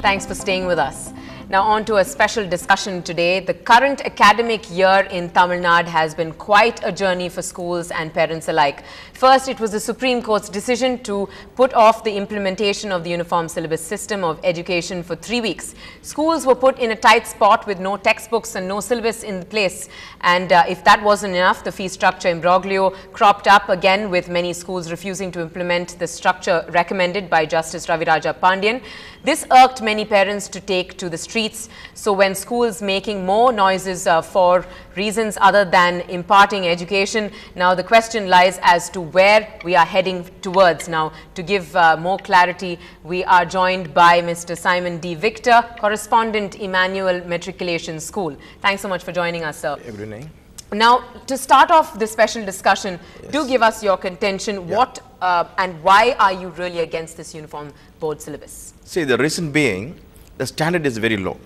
Thanks for staying with us. Now on to a special discussion today. The current academic year in Tamil Nadu has been quite a journey for schools and parents alike. First, it was the Supreme Court's decision to put off the implementation of the uniform syllabus system of education for 3 weeks. Schools were put in a tight spot with no textbooks and no syllabus in place. And if that wasn't enough, the fee structure imbroglio cropped up again, with many schools refusing to implement the structure recommended by Justice Raviraja Pandian. This irked many parents to take to the streets. So when schools making more noises for reasons other than imparting education, now the question lies as to where we are heading towards. Now, to give more clarity, we are joined by Mr. Simon D. Victor, correspondent, Emmanuel Matriculation School. Thanks so much for joining us, sir. Good evening. Now, to start off this special discussion, do give us your contention. What and why are you really against this uniform board syllabus? See, the reason being, the standard is very low.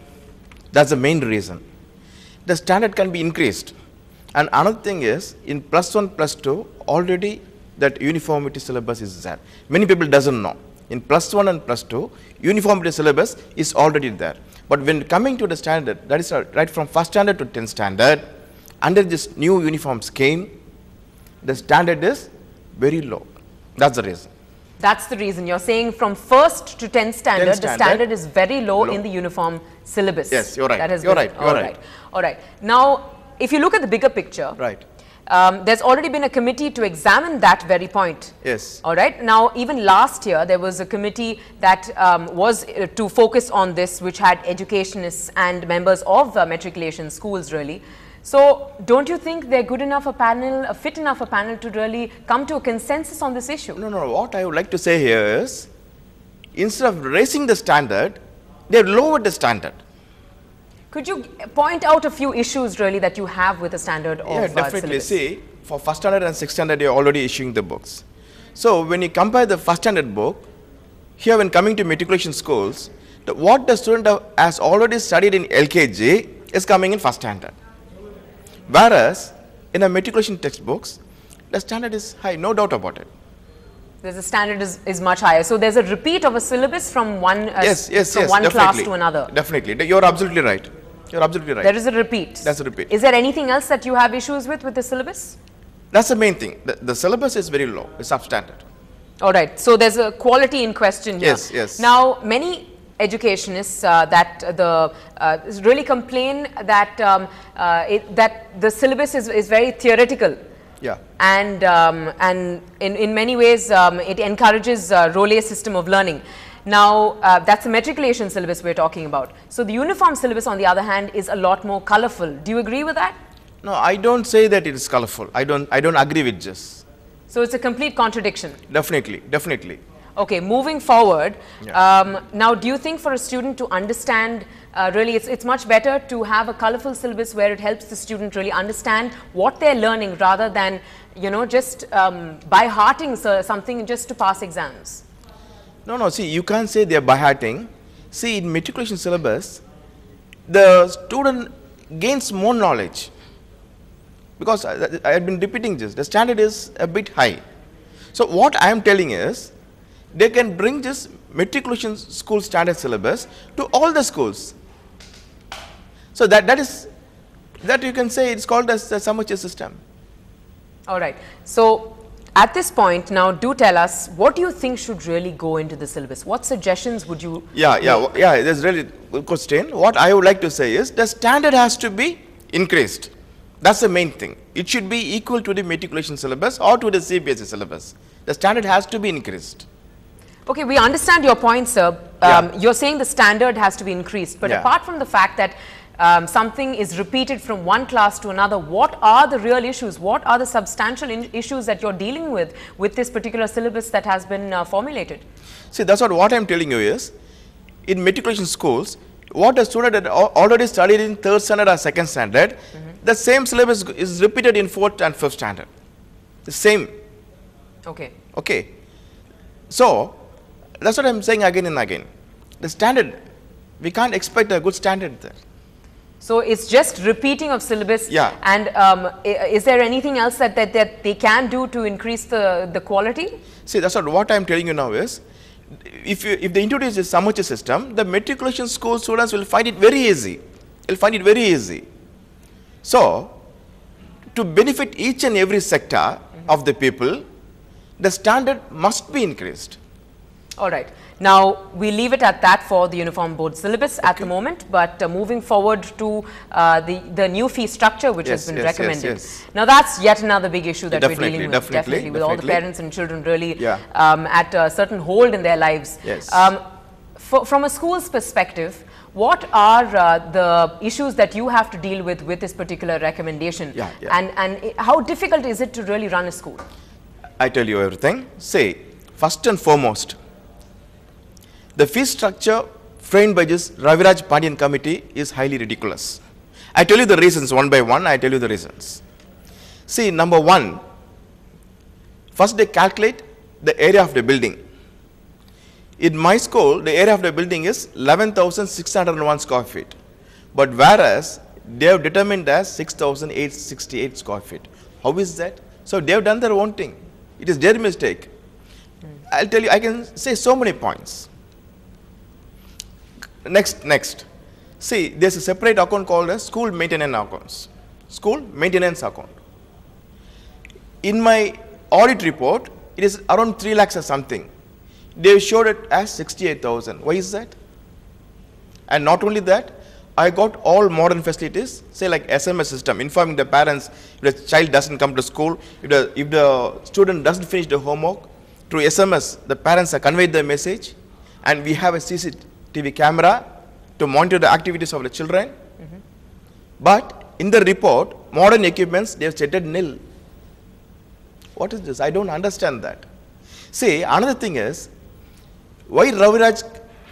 That's the main reason. The standard can be increased. And another thing is, in +1, +2, already that uniformity syllabus is there. Many people doesn't know. In +1 and +2, uniformity syllabus is already there. But when coming to the standard, that is right from 1st standard to 10th standard, under this new uniform scheme, the standard is very low. That's the reason. That's the reason. You're saying from 1st to 10th standard, the standard is very low in the uniform syllabus. Yes, you're right. That has you're been, right. You're right. All right. Now, if you look at the bigger picture, right. There's already been a committee to examine that very point. Yes. All right. Now, even last year, there was a committee that was to focus on this, which had educationists and members of matriculation schools, really. So, don't you think they're good enough a panel, fit enough a panel to really come to a consensus on this issue? No, no. What I would like to say here is, instead of raising the standard, they lowered the standard. Could you point out a few issues really that you have with the standard of definitely. syllabus? See, for 1st standard and 6th standard, you're already issuing the books. So, when you compare the 1st standard book, here when coming to matriculation schools, what the student has already studied in LKG is coming in 1st standard. Whereas, in a matriculation textbooks, the standard is high, no doubt about it. The standard is much higher. So, there's a repeat of a syllabus from one, one class to another. Definitely. You're absolutely right. You're absolutely right. There is a repeat. That's a repeat. Is there anything else that you have issues with the syllabus? That's the main thing. The syllabus is very low. It's substandard. All right. So, there's a quality in question here. Yes, yes. Now, many educationists really complain that that the syllabus is very theoretical. Yeah. And in many ways, it encourages role system of learning. Now, that's the matriculation syllabus we're talking about. So, the uniform syllabus, on the other hand, is a lot more colorful. Do you agree with that? No, I don't say that it is colorful. I don't agree with this. So, it's a complete contradiction. Definitely, definitely. Okay, moving forward, now do you think for a student to understand, really it's much better to have a colorful syllabus where it helps the student really understand what they're learning rather than, you know, just by hearting something just to pass exams? No, see, you can't say they're by hearting. See, in matriculation syllabus, the student gains more knowledge. Because I have been repeating this, the standard is a bit high. So, what I am telling is, they can bring this matriculation school standard syllabus to all the schools. So, that you can say it's called as the summer system. All right. So, at this point, now do tell us, what do you think should really go into the syllabus? What suggestions would you make? Yeah, that's really good question. What I would like to say is, the standard has to be increased. That's the main thing. It should be equal to the matriculation syllabus or to the CBSE syllabus. The standard has to be increased. Okay, we understand your point, sir. You're saying the standard has to be increased, but apart from the fact that something is repeated from one class to another, what are the real issues? What are the substantial issues that you're dealing with this particular syllabus that has been formulated? See, that's what I'm telling you is, in matriculation schools, what a student had already studied in 3rd standard or 2nd standard, the same syllabus is repeated in 4th and 5th standard. The same. Okay. So, that's what I'm saying again and again. The standard, we can't expect a good standard there. So, it's just repeating of syllabus. Yeah. And is there anything else that they can do to increase the quality? See, that's what I'm telling you now is, if they introduce this Samuchi system, the matriculation school students will find it very easy. Will find it very easy. So, to benefit each and every sector of the people, the standard must be increased. All right. Now, we leave it at that for the Uniform Board syllabus at the moment, but moving forward to the new fee structure which has been recommended. Now, that's yet another big issue that we're dealing with, definitely, with all the parents and children really at a certain hold in their lives. Yes. From a school's perspective, what are the issues that you have to deal with this particular recommendation? And how difficult is it to really run a school? I tell you everything. Say, first and foremost, the fee structure framed by this Raviraj Pandian committee is highly ridiculous. I tell you the reasons one by one. I tell you the reasons. See, number one, first they calculate the area of the building. In my school, the area of the building is 11,601 square feet. But whereas they have determined as 6,868 square feet. How is that? So they have done their own thing. It is their mistake. I'll tell you, I can say so many points. Next. See, there's a separate account called as school maintenance accounts. School maintenance account. In my audit report, it is around 3 lakhs or something. They showed it as 68,000. Why is that? And not only that, I got all modern facilities, say like SMS system, informing the parents if the child doesn't come to school, if the student doesn't finish the homework, through SMS, the parents are conveyed the message, and we have a CCTV camera to monitor the activities of the children. But in the report, modern equipments, they have stated nil. What is this? I don't understand that. See, another thing is, why Raviraj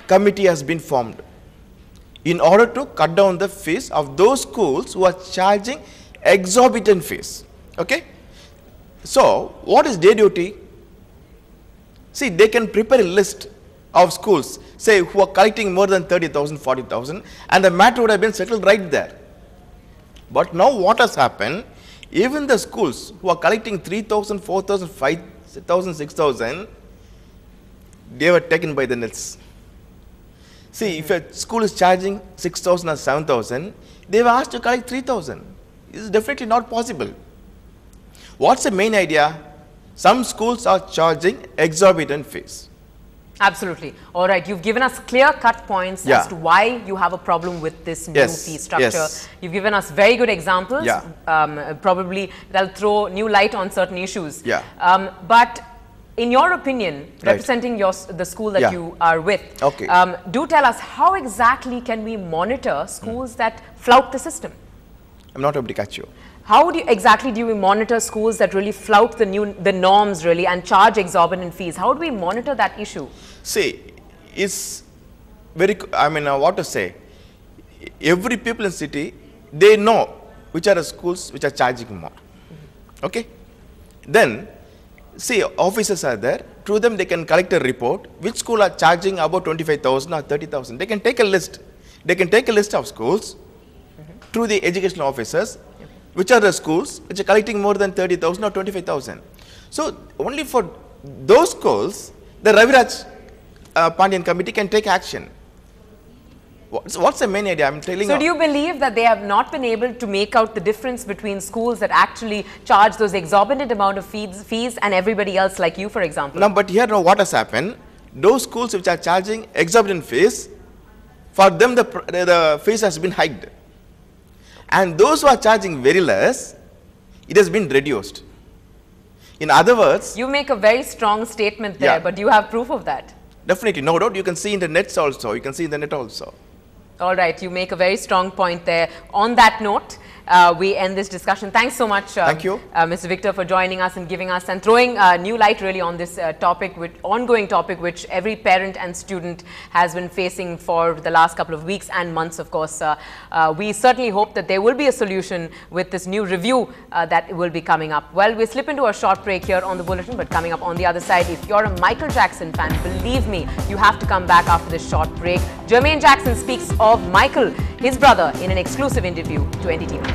committee has been formed? In order to cut down the fees of those schools who are charging exorbitant fees. Okay? So, what is their duty? See, they can prepare a list of schools, say, who are collecting more than 30,000, 40,000, and the matter would have been settled right there. But now what has happened, even the schools who are collecting 3,000, 4,000, 5,000, 6,000, they were taken by the nets. See, if a school is charging 6,000 or 7,000, they were asked to collect 3,000. This is definitely not possible. What's the main idea? Some schools are charging exorbitant fees. Absolutely. All right. You've given us clear-cut points as to why you have a problem with this new fee structure. You've given us very good examples. Probably that'll throw new light on certain issues. But in your opinion, representing the school that you are with, do tell us how exactly can we monitor schools that flout the system? I'm not able to catch you. How exactly do we monitor schools that really flout the norms really and charge exorbitant fees? How do we monitor that issue? See, it's very, what to say, every people in city, they know which are the schools which are charging more. Okay? Then, see, officers are there, through them they can collect a report, which school are charging about 25,000 or 30,000. They can take a list. They can take a list of schools through the educational officers, which are the schools which are collecting more than 30,000 or 25,000. So, only for those schools, the Raviraj Pandian committee can take action. What's the main idea? I'm telling you. So, do you believe that they have not been able to make out the difference between schools that actually charge those exorbitant amount of fees and everybody else like you, for example? No, but here now what has happened, those schools which are charging exorbitant fees, for them the fees has been hiked. And those who are charging very less, it has been reduced. In other words, you make a very strong statement there, but do you have proof of that? Definitely, no doubt. You can see in the nets also. You can see in the net also. All right, you make a very strong point there. On that note, we end this discussion. Thanks so much, thank you, Mr. Victor, for joining us and giving us and throwing new light really on this ongoing topic, which every parent and student has been facing for the last couple of weeks and months. Of course, we certainly hope that there will be a solution with this new review that will be coming up. Well, we slip into a short break here on the bulletin, but coming up on the other side, if you're a Michael Jackson fan, believe me, you have to come back after this short break. Jermaine Jackson speaks of Michael, his brother, in an exclusive interview to NDTV.